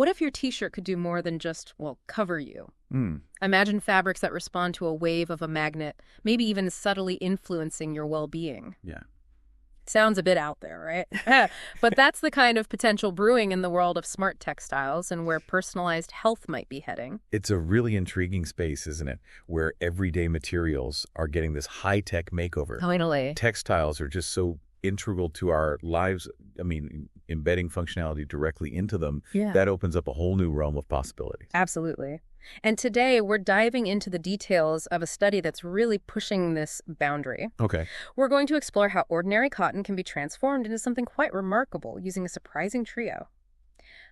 What if your t-shirt could do more than just, well, cover you? Mm. Imagine fabrics that respond to a wave of a magnet, maybe even subtly influencing your well-being. Yeah. Sounds a bit out there, right? But that's the kind of potential brewing in the world of smart textiles and where personalized health might be heading. It's a really intriguing space, isn't it? Where everyday materials are getting this high-tech makeover. Totally. Textiles are just so integral to our lives. I mean, embedding functionality directly into them, Yeah. that opens up a whole new realm of possibilities. Absolutely. And today we're diving into the details of a study that's really pushing this boundary. Okay. We're going to explore how ordinary cotton can be transformed into something quite remarkable using a surprising trio: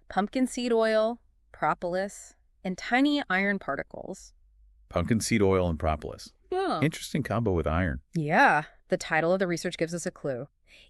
pumpkin seed oil, propolis, and tiny iron particles. Pumpkin seed oil and propolis. Yeah. Interesting combo with iron. Yeah. The title of the research gives us a clue.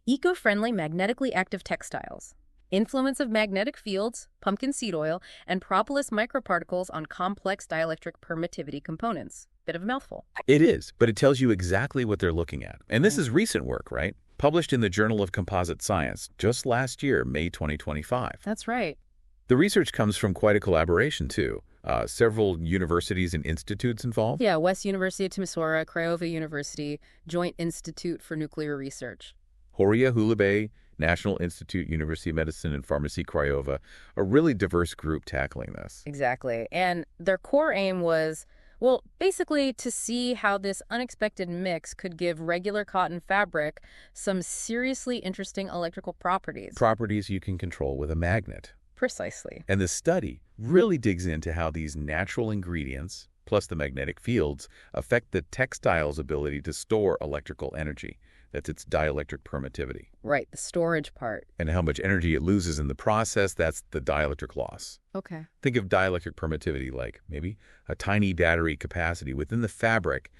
Eco-friendly magnetically active textiles. Influence of magnetic fields, pumpkin seed oil, and propolis microparticles on complex dielectric permittivity components. Bit of a mouthful. It is, but it tells you exactly what they're looking at. And this is recent work, right? Published in the Journal of Composite Science just last year, May 2025. That's right. The research comes from quite a collaboration, too. Several universities and institutes involved. Yeah, West University of Timisoara, Craiova University, Joint Institute for Nuclear Research. Horia Hulubei, National Institute, University of Medicine and Pharmacy, Craiova, a really diverse group tackling this. Exactly. And their core aim was, well, basically to see how this unexpected mix could give regular cotton fabric some seriously interesting electrical properties. Properties you can control with a magnet. Precisely. And the study really digs into how these natural ingredients, plus the magnetic fields, affect the textile's ability to store electrical energy. That's its dielectric permittivity. Right, the storage part. And how much energy it loses in the process, that's the dielectric loss. Okay. Think of dielectric permittivity like maybe a tiny battery capacity within the fabric,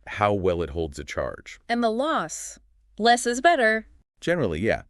how well it holds a charge. And the loss. Less is better. Generally, yeah.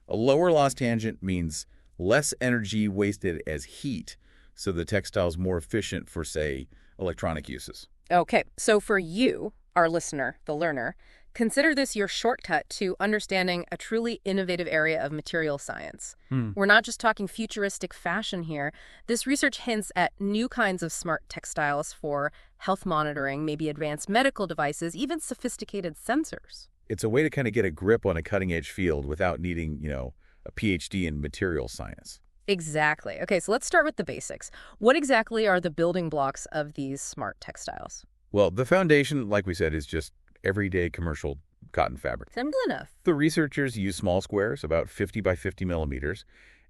A lower loss tangent means less energy wasted as heat, so the textile's more efficient for, say, electronic uses. Okay, so for you, our listener, the learner, consider this your shortcut to understanding a truly innovative area of material science. We're not just talking futuristic fashion here. This research hints at new kinds of smart textiles for health monitoring, maybe advanced medical devices, even sophisticated sensors. It's a way to kind of get a grip on a cutting-edge field without needing, a PhD in material science. Exactly. Okay, so let's start with the basics. What exactly are the building blocks of these smart textiles? Well, the foundation, like we said, is just everyday commercial cotton fabric. Simple enough. The researchers use small squares, about 50 by 50 millimeters,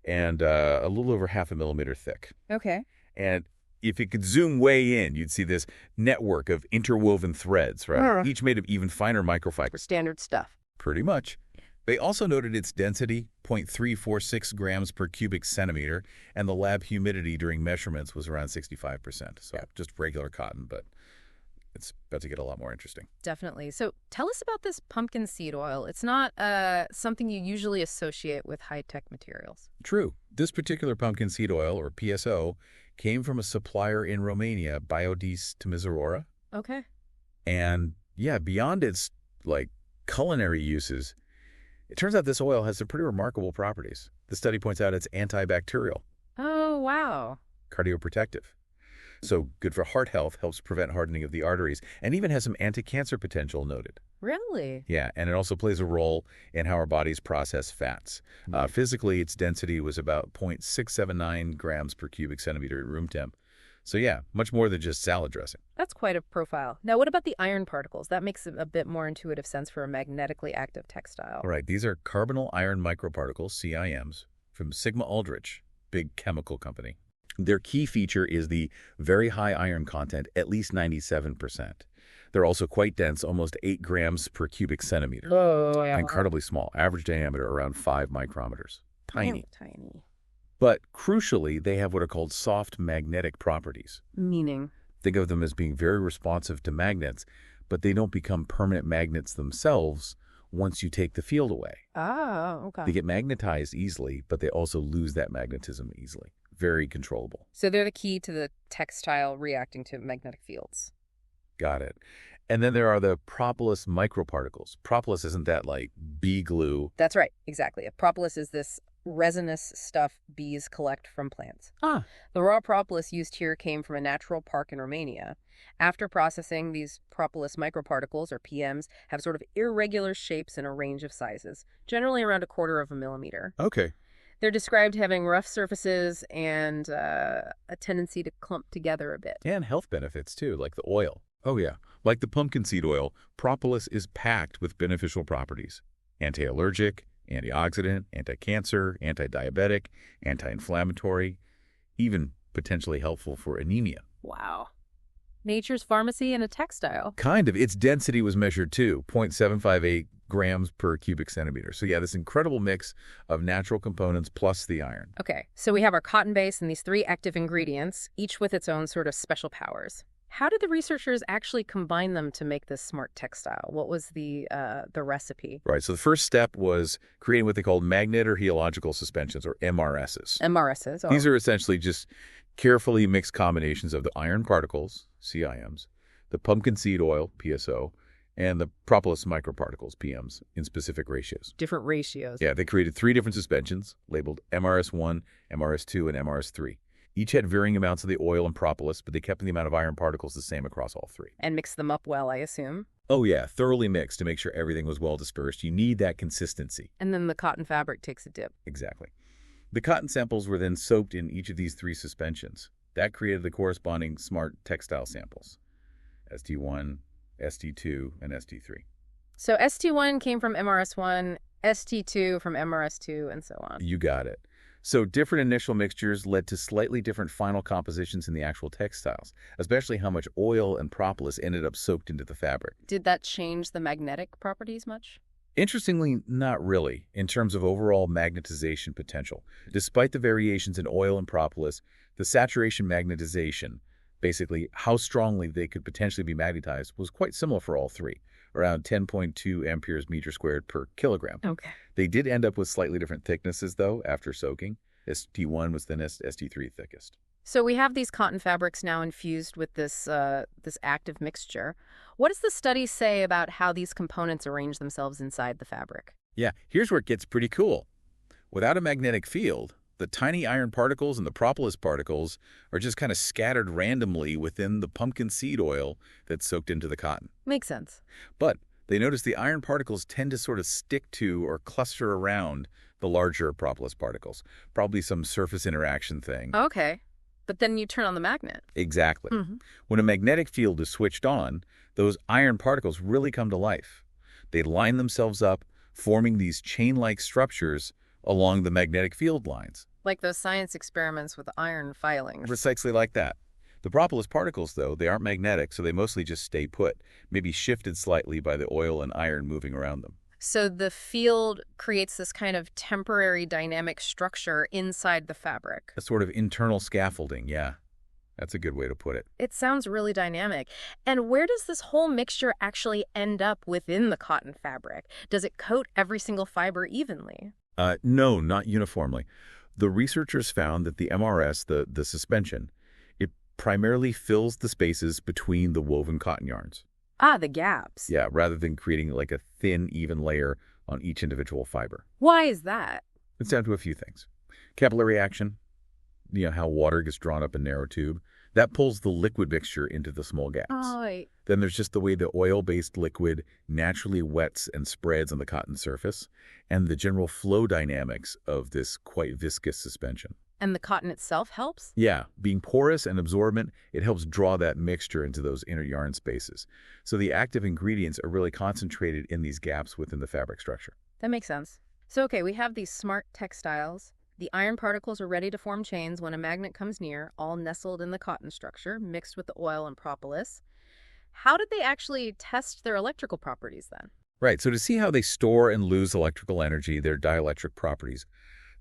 and a little over half a millimeter thick. Okay. And if you could zoom way in, you'd see this network of interwoven threads, right? Each made of even finer microfibers. Standard stuff. Pretty much. They also noted its density, 0.346 grams per cubic centimeter, and the lab humidity during measurements was around 65%. So just regular cotton, but it's about to get a lot more interesting. Definitely. So tell us about this pumpkin seed oil. It's not something you usually associate with high-tech materials. True. This particular pumpkin seed oil, or PSO, came from a supplier in Romania, Biodis Timisoara. Okay. And yeah, beyond its culinary uses, it turns out this oil has some pretty remarkable properties. The study points out it's antibacterial. Oh, wow. Cardioprotective. So good for heart health, helps prevent hardening of the arteries, and even has some anti-cancer potential noted. Really? Yeah, and it also plays a role in how our bodies process fats. Physically, its density was about 0.679 grams per cubic centimeter at room temp. So yeah, much more than just salad dressing. That's quite a profile. Now, what about the iron particles? That makes a bit more intuitive sense for a magnetically active textile. All right, these are carbonyl iron microparticles, CIMs, from Sigma Aldrich, big chemical company. Their key feature is the very high iron content, at least 97%. They're also quite dense, almost 8 grams per cubic centimeter. Oh, yeah. Incredibly small, average diameter around 5 micrometers. Tiny. Tiny. But crucially, they have what are called soft magnetic properties. Meaning? Think of them as being very responsive to magnets, but they don't become permanent magnets themselves once you take the field away. Oh, okay. They get magnetized easily, but they also lose that magnetism easily. Very controllable. So they're the key to the textile reacting to magnetic fields. Got it. And then there are the propolis microparticles. Propolis isn't that like bee glue? That's right, exactly. A propolis is this resinous stuff bees collect from plants. Ah. The raw propolis used here came from a natural park in Romania. After processing, these propolis microparticles, or PMs, have sort of irregular shapes in a range of sizes, generally around 1/4 of a millimeter. Okay. They're described having rough surfaces and a tendency to clump together a bit. And health benefits, too, like the oil. Oh, yeah. Like the pumpkin seed oil, propolis is packed with beneficial properties. Anti-allergic, antioxidant, anti-cancer, anti-diabetic, anti-inflammatory, even potentially helpful for anemia. Wow. Nature's pharmacy in a textile. Kind of. Its density was measured too, 0.758 grams per cubic centimeter. So yeah, this incredible mix of natural components plus the iron. Okay, so we have our cotton base and these 3 active ingredients, each with its own sort of special powers. How did the researchers actually combine them to make this smart textile? What was the recipe? Right, so the first step was creating what they called magnet or heliological suspensions, or MRSs. MRSs. Oh. These are essentially just carefully mixed combinations of the iron particles, CIMs, the pumpkin seed oil, PSO, and the propolis microparticles, PMs, in specific ratios. Different ratios. Yeah, they created 3 different suspensions, labeled MRS1, MRS2, and MRS3. Each had varying amounts of the oil and propolis, but they kept the amount of iron particles the same across all 3. And mixed them up well, I assume. Oh yeah, thoroughly mixed to make sure everything was well dispersed. You need that consistency. And then the cotton fabric takes a dip. Exactly. The cotton samples were then soaked in each of these 3 suspensions. That created the corresponding smart textile samples, ST1, ST2, and ST3. So ST1 came from MRS1, ST2 from MRS2, and so on. You got it. So different initial mixtures led to slightly different final compositions in the actual textiles, especially how much oil and propolis ended up soaked into the fabric. Did that change the magnetic properties much? Interestingly, not really, in terms of overall magnetization potential. Despite the variations in oil and propolis, the saturation magnetization, basically how strongly they could potentially be magnetized, was quite similar for all 3, around 10.2 amperes meter squared per kilogram. Okay. They did end up with slightly different thicknesses, though, after soaking. ST1 was thinnest, ST3 thickest. So we have these cotton fabrics now infused with this active mixture. What does the study say about how these components arrange themselves inside the fabric? Yeah, here's where it gets pretty cool. Without a magnetic field, the tiny iron particles and the propolis particles are just kind of scattered randomly within the pumpkin seed oil that's soaked into the cotton. Makes sense. But they notice the iron particles tend to sort of stick to or cluster around the larger propolis particles, probably some surface interaction thing. Okay. But then you turn on the magnet. Exactly. Mm-hmm. When a magnetic field is switched on, those iron particles really come to life. They line themselves up, forming these chain-like structures along the magnetic field lines. Like those science experiments with iron filings. Precisely like that. The propolis particles, though, they aren't magnetic, so they mostly just stay put, maybe shifted slightly by the oil and iron moving around them. So the field creates this kind of temporary dynamic structure inside the fabric. A sort of internal scaffolding, yeah. That's a good way to put it. It sounds really dynamic. And where does this whole mixture actually end up within the cotton fabric? Does it coat every single fiber evenly? No, not uniformly. The researchers found that the MRS, the suspension, it primarily fills the spaces between the woven cotton yarns. Ah, the gaps. Yeah, rather than creating like a thin, even layer on each individual fiber. Why is that? It's down to a few things. Capillary action, how water gets drawn up a narrow tube, that pulls the liquid mixture into the small gaps. Oh, Then there's just the way the oil-based liquid naturally wets and spreads on the cotton surface, and the general flow dynamics of this quite viscous suspension. and the cotton itself helps? Yeah, being porous and absorbent, it helps draw that mixture into those inner yarn spaces. So the active ingredients are really concentrated in these gaps within the fabric structure. That makes sense. So, okay, we have these smart textiles. The iron particles are ready to form chains when a magnet comes near, all nestled in the cotton structure, mixed with the oil and propolis. How did they actually test their electrical properties then? Right, so to see how they store and lose electrical energy, their dielectric properties,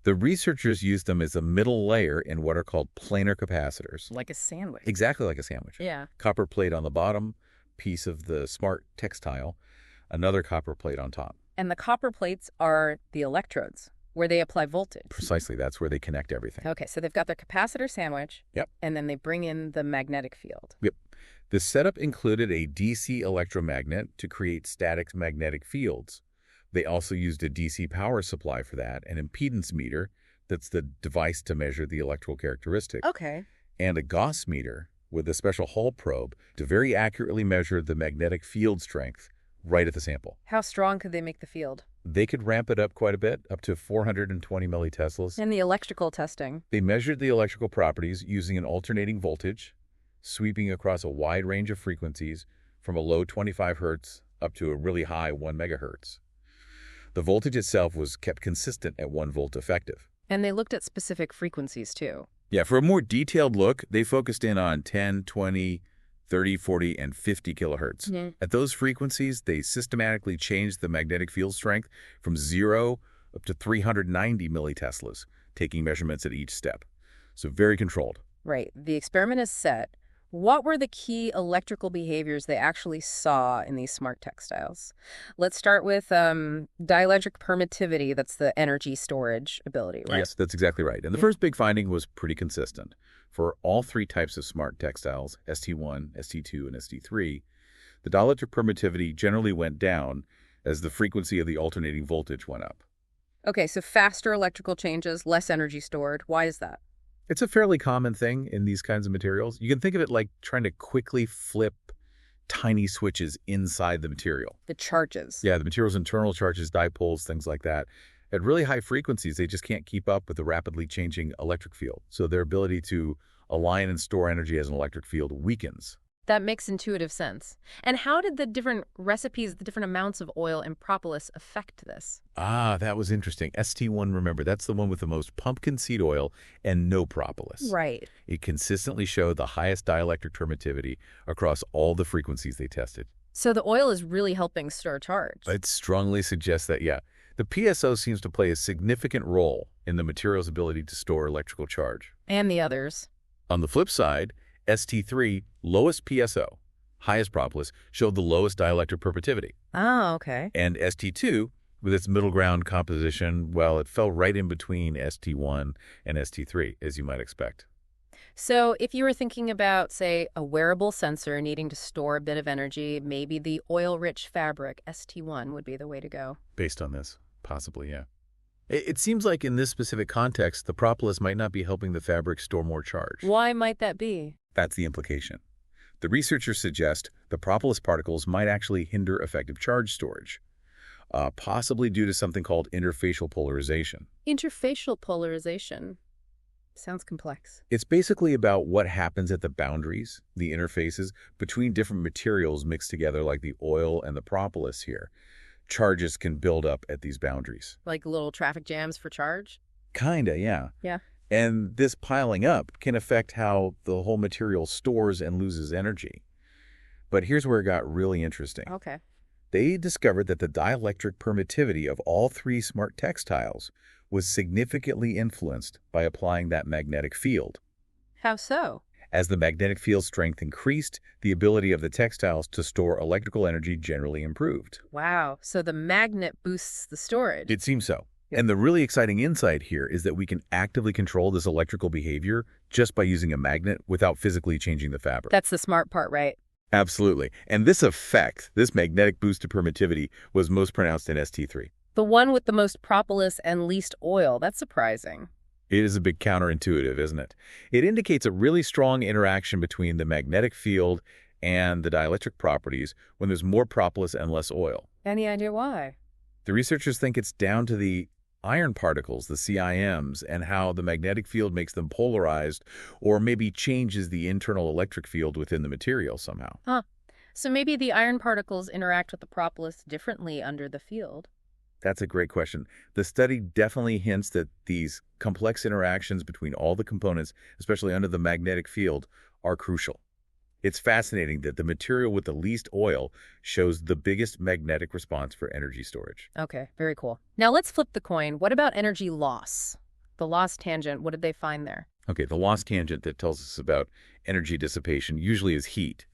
the researchers used them as a middle layer in what are called planar capacitors. Like a sandwich. Exactly like a sandwich. Yeah. Copper plate on the bottom, piece of the smart textile, another copper plate on top. And the copper plates are the electrodes, where they apply voltage. Precisely, that's where they connect everything. Okay, so they've got their capacitor sandwich. Yep. And then they bring in the magnetic field. Yep. The setup included a DC electromagnet to create static magnetic fields, They also used a DC power supply for that, an impedance meter, that's the device to measure the electrical characteristics, Okay. and a Gauss meter with a special Hall probe to very accurately measure the magnetic field strength right at the sample. How strong could they make the field? They could ramp it up quite a bit, up to 420 milliteslas. And the electrical testing? They measured the electrical properties using an alternating voltage, sweeping across a wide range of frequencies from a low 25 hertz up to a really high 1 megahertz. The voltage itself was kept consistent at 1 volt effective. And they looked at specific frequencies, too. Yeah, for a more detailed look, they focused in on 10, 20, 30, 40, and 50 kilohertz. Mm-hmm. At those frequencies, they systematically changed the magnetic field strength from 0 up to 390 milliteslas, taking measurements at each step. So very controlled. Right. The experiment is set. What were the key electrical behaviors they actually saw in these smart textiles? Let's start with dielectric permittivity. That's the energy storage ability, right? Yes, that's exactly right. And the first big finding was pretty consistent. For all three types of smart textiles, ST1, ST2, and ST3, the dielectric permittivity generally went down as the frequency of the alternating voltage went up. Okay, so faster electrical changes, less energy stored. Why is that? It's a fairly common thing in these kinds of materials. You can think of it like trying to quickly flip tiny switches inside the material. The charges. Yeah, the material's internal charges, dipoles, things like that. At really high frequencies, they just can't keep up with the rapidly changing electric field. So their ability to align and store energy as an electric field weakens. That makes intuitive sense. And how did the different recipes, the different amounts of oil and propolis affect this? Ah, that was interesting. ST1, remember, that's the one with the most pumpkin seed oil and no propolis. Right. It consistently showed the highest dielectric permittivity across all the frequencies they tested. So the oil is really helping store charge. It strongly suggests that, yeah. The PSO seems to play a significant role in the material's ability to store electrical charge. And the others. On the flip side, ST3, lowest PSO, highest propolis, showed the lowest dielectric permittivity. Oh, okay. And ST2, with its middle ground composition, well, it fell right in between ST1 and ST3, as you might expect. So if you were thinking about, say, a wearable sensor needing to store a bit of energy, maybe the oil-rich fabric, ST1, would be the way to go. Based on this, possibly, yeah. It seems like in this specific context, the propolis might not be helping the fabric store more charge. Why might that be? That's the implication. The researchers suggest the propolis particles might actually hinder effective charge storage, possibly due to something called interfacial polarization. Interfacial polarization. Sounds complex. It's basically about what happens at the boundaries, the interfaces, between different materials mixed together like the oil and the propolis here. Charges can build up at these boundaries. Like little traffic jams for charge? Kinda, yeah. Yeah. And this piling up can affect how the whole material stores and loses energy. But here's where it got really interesting. Okay. They discovered that the dielectric permittivity of all three smart textiles was significantly influenced by applying that magnetic field. How so? As the magnetic field strength increased, the ability of the textiles to store electrical energy generally improved. Wow. So the magnet boosts the storage. It seems so. And the really exciting insight here is that we can actively control this electrical behavior just by using a magnet without physically changing the fabric. That's the smart part, right? Absolutely. And this effect, this magnetic boost to permittivity, was most pronounced in ST3. The one with the most propolis and least oil. That's surprising. It is a bit counterintuitive, isn't it? It indicates a really strong interaction between the magnetic field and the dielectric properties when there's more propolis and less oil. Any idea why? The researchers think it's down to the iron particles, the CIMs, and how the magnetic field makes them polarized or maybe changes the internal electric field within the material somehow. Huh. So maybe the iron particles interact with the propolis differently under the field. That's a great question. The study definitely hints that these complex interactions between all the components, especially under the magnetic field, are crucial. It's fascinating that the material with the least oil shows the biggest magnetic response for energy storage. Okay, very cool. Now let's flip the coin. What about energy loss? The loss tangent, what did they find there? Okay, the loss tangent that tells us about energy dissipation usually is heat.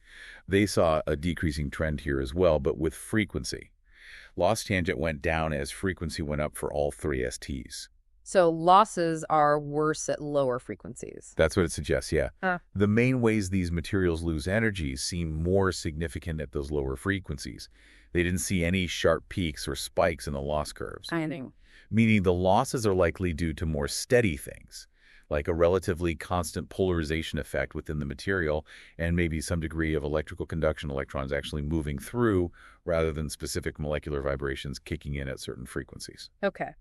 They saw a decreasing trend here as well, but with frequency. Loss tangent went down as frequency went up for all three STs. So losses are worse at lower frequencies. That's what it suggests, yeah. Huh. The main ways these materials lose energy seem more significant at those lower frequencies. They didn't see any sharp peaks or spikes in the loss curves, I think. meaning the losses are likely due to more steady things, like a relatively constant polarization effect within the material and maybe some degree of electrical conduction, electrons actually moving through rather than specific molecular vibrations kicking in at certain frequencies. Okay.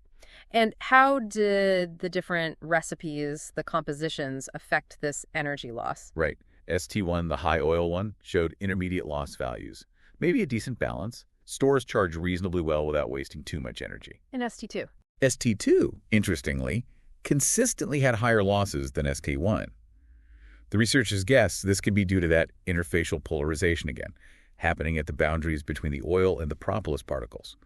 And how did the different recipes, the compositions, affect this energy loss? Right. ST1, the high oil one, showed intermediate loss values. Maybe a decent balance. Stores charge reasonably well without wasting too much energy. And ST2? ST2, interestingly, consistently had higher losses than ST1. The researchers guess this could be due to that interfacial polarization again, happening at the boundaries between the oil and the propolis particles.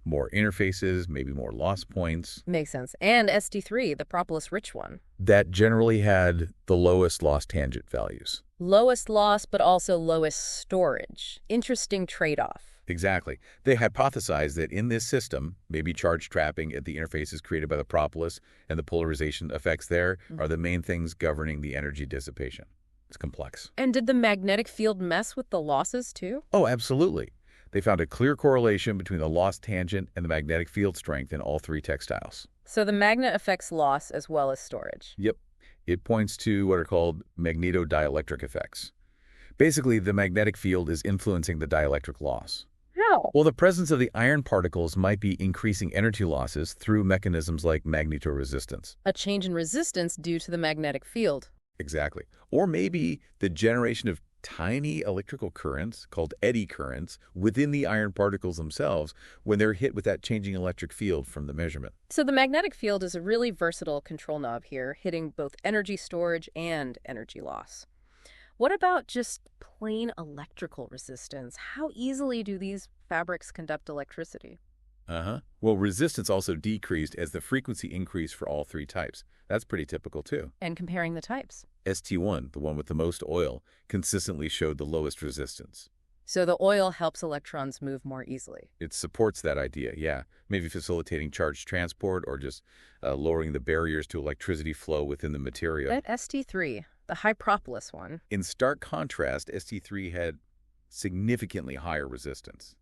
More interfaces, maybe more loss points. Makes sense. And ST3, the propolis-rich one. That generally had the lowest loss tangent values. Lowest loss, but also lowest storage. Interesting trade-off. Exactly. They hypothesized that in this system, maybe charge trapping at the interfaces created by the propolis and the polarization effects there are the main things governing the energy dissipation. It's complex. And did the magnetic field mess with the losses, too? Oh, absolutely. They found a clear correlation between the loss tangent and the magnetic field strength in all three textiles. So the magnet affects loss as well as storage. Yep. It points to what are called magnetodielectric effects. Basically, the magnetic field is influencing the dielectric loss. How? Well, the presence of the iron particles might be increasing energy losses through mechanisms like magnetoresistance. A change in resistance due to the magnetic field. Exactly. Or maybe the generation of tiny electrical currents, called eddy currents, within the iron particles themselves when they're hit with that changing electric field from the measurement. So the magnetic field is a really versatile control knob here, hitting both energy storage and energy loss. What about just plain electrical resistance? How easily do these fabrics conduct electricity? Well, resistance also decreased as the frequency increased for all three types. That's pretty typical, too. And comparing the types. ST1, the one with the most oil, consistently showed the lowest resistance. So the oil helps electrons move more easily. It supports that idea, yeah. Maybe facilitating charge transport or just lowering the barriers to electricity flow within the material. But ST3, the high propolis one. In stark contrast, ST3 had significantly higher resistance.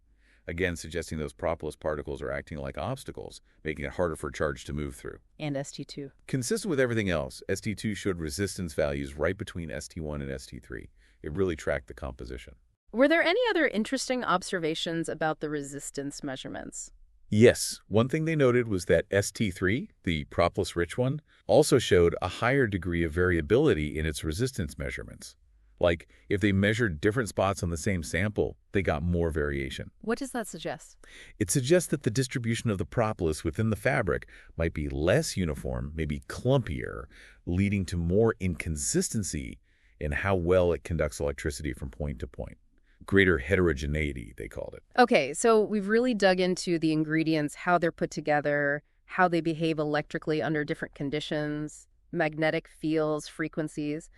Again, suggesting those propolis particles are acting like obstacles, making it harder for charge to move through. And ST2. Consistent with everything else, ST2 showed resistance values right between ST1 and ST3. It really tracked the composition. Were there any other interesting observations about the resistance measurements? Yes. One thing they noted was that ST3, the propolis-rich one, also showed a higher degree of variability in its resistance measurements. Like, if they measured different spots on the same sample, they got more variation. What does that suggest? It suggests that the distribution of the propolis within the fabric might be less uniform, maybe clumpier, leading to more inconsistency in how well it conducts electricity from point to point. Greater heterogeneity, they called it. Okay, so we've really dug into the ingredients, how they're put together, how they behave electrically under different conditions, magnetic fields, frequencies.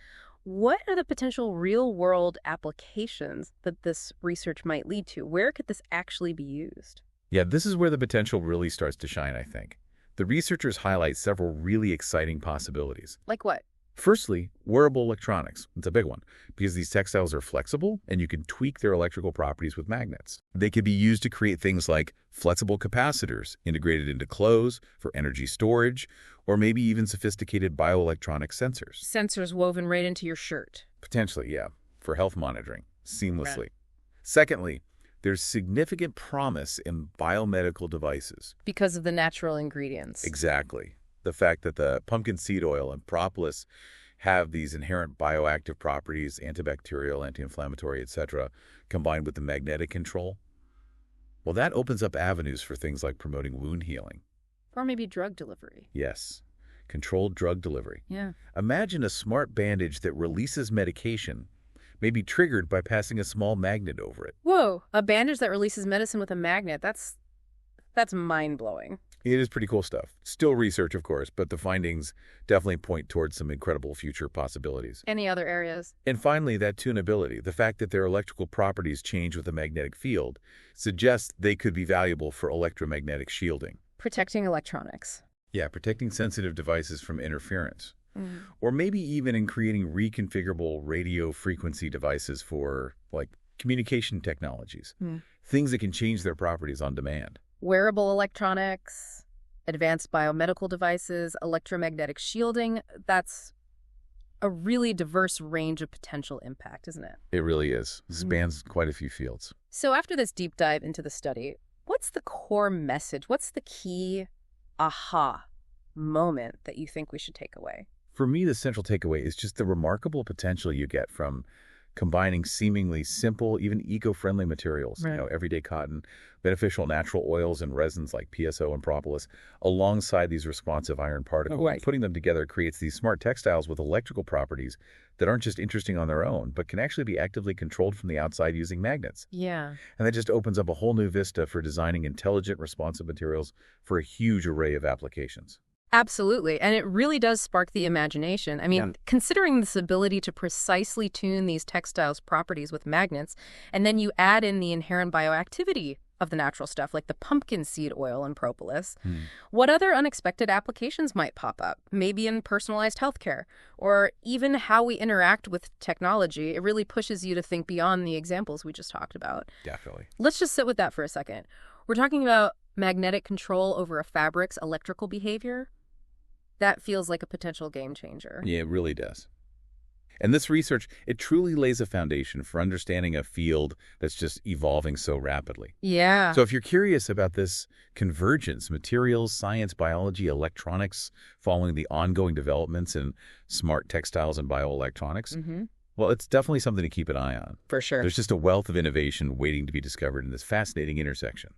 What are the potential real-world applications that this research might lead to? Where could this actually be used? Yeah, this is where the potential really starts to shine, I think. The researchers highlight several really exciting possibilities. Like what? Firstly, wearable electronics. It's a big one because these textiles are flexible and you can tweak their electrical properties with magnets. They could be used to create things like flexible capacitors integrated into clothes for energy storage, or maybe even sophisticated bioelectronic sensors. Sensors woven right into your shirt. Potentially, yeah, for health monitoring, seamlessly. Right. Secondly, there's significant promise in biomedical devices. Because of the natural ingredients. Exactly. The fact that the pumpkin seed oil and propolis have these inherent bioactive properties, antibacterial, anti-inflammatory, etc., combined with the magnetic control, well, that opens up avenues for things like promoting wound healing. Or maybe drug delivery. Yes, controlled drug delivery. Yeah. Imagine a smart bandage that releases medication, may be triggered by passing a small magnet over it. Whoa, a bandage that releases medicine with a magnet. That's mind-blowing. It is pretty cool stuff. Still research, of course, but the findings definitely point towards some incredible future possibilities. Any other areas? And finally, that tunability, the fact that their electrical properties change with the magnetic field, suggests they could be valuable for electromagnetic shielding. Protecting electronics. Yeah, protecting sensitive devices from interference. Or maybe even in creating reconfigurable radio frequency devices for, like, communication technologies. Things that can change their properties on demand. Wearable electronics, advanced biomedical devices, electromagnetic shielding, that's a really diverse range of potential impact, isn't it? It really is. It spans quite a few fields. So after this deep dive into the study, what's the core message? What's the key aha moment that you think we should take away? For me, the central takeaway is just the remarkable potential you get from combining seemingly simple, even eco-friendly materials, everyday cotton, beneficial natural oils and resins like PSO and Propolis, alongside these responsive iron particles. Right. Putting them together creates these smart textiles with electrical properties that aren't just interesting on their own, but can actually be actively controlled from the outside using magnets. Yeah. And that just opens up a whole new vista for designing intelligent, responsive materials for a huge array of applications. Absolutely. And it really does spark the imagination. I mean, considering this ability to precisely tune these textiles' properties with magnets, and then you add in the inherent bioactivity of the natural stuff, like the pumpkin seed oil and propolis, what other unexpected applications might pop up? Maybe in personalized healthcare, or even how we interact with technology. It really pushes you to think beyond the examples we just talked about. Definitely. Let's just sit with that for a second. We're talking about magnetic control over a fabric's electrical behavior. That feels like a potential game changer. Yeah, it really does. And this research, it truly lays a foundation for understanding a field that's just evolving so rapidly. Yeah. So if you're curious about this convergence, materials, science, biology, electronics, following the ongoing developments in smart textiles and bioelectronics, well, it's definitely something to keep an eye on. For sure. There's just a wealth of innovation waiting to be discovered in this fascinating intersection.